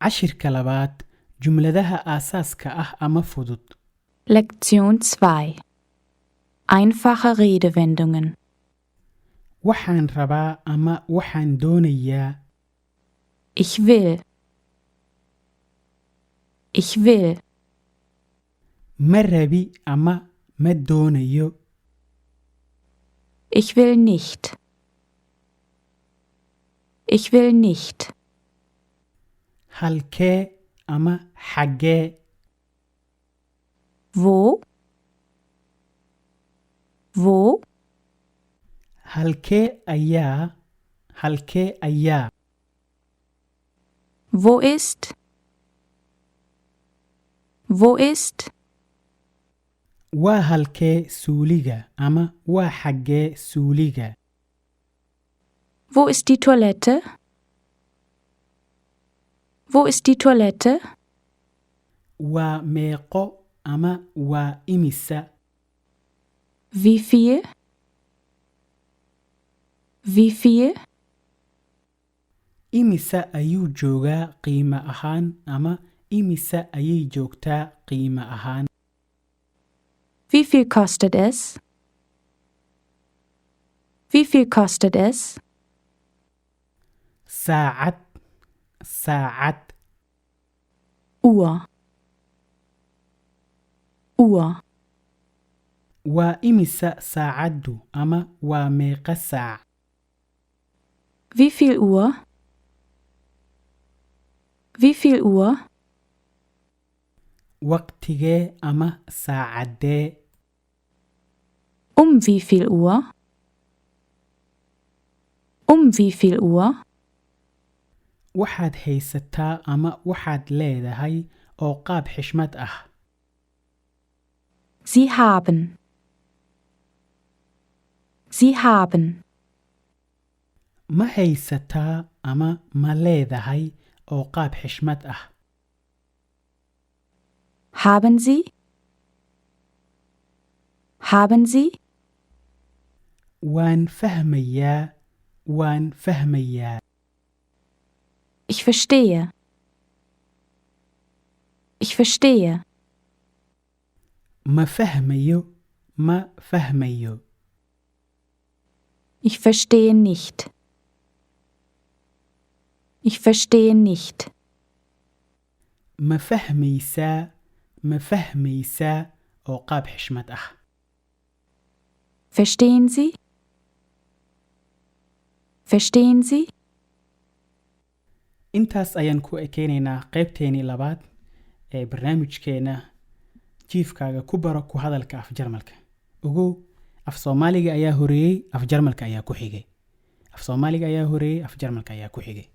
cashirka labaad jumladaha aasaaska ah ama fudud. Lektion 2. Einfache Redewendungen. Waxaan rabaa ama waxaan doonayaa. Ich will. Ich will. Ma rabi ama ma doonayo. Ich will nicht. Ich will nicht. Halkee ama xaggee. Wo? Wo? Halkee ayaa. Halkee ayaa. Wo ist? Wo ist? Waa halkee suuliga ama waa xaggee suuliga. Wo ist die Toilette? Wo ist die Toilette? Waa meeqo ama waa imisa. Wie viel? Wie viel? Imisa ayuu joogaa qiimo ahaan ama imisa ayay joogtaa qiimo ahaan. Wie viel kostet es? Wie viel kostet es? Saacad. Saacad. Uhr. Uhr. Waa imisa saacaddu ama waa meeqa saac. Wie viel Uhr? Wie viel Uhr? Waqtigee ama saacaddee. Wie viel Uhr? Wie viel Uhr? Waxaad haysataa ama waxaad leedahay oo qaab xishmad ah. Sie haben. Sie haben. Ma haysataa ama ma leedahay oo qaab xishmad ah. Haben Sie? Haben Sie? Waan fahmayaa. Waan fahmayaa. Ich verstehe. Ich verstehe. Ma fahmayo. Ma fahmayo. Ich verstehe nicht. Ich verstehe nicht. Ma fahmaysaa. Ma fahmaysaa oo qaab xishmad ah. Verstehen Sie? Verstehen Sie? Intaas ayaan ku ekeynaynaa qaybteenii labaad ee barnaamijkeena jiifkaaga ku baro ku hadalka af Jarmalka. Ogow, af Soomaaliga ayaa horeeyay, af Jarmalka ayaa ku xigay. Af Soomaaliga ayaa horeeyay, af Jarmalka ayaa ku xigay.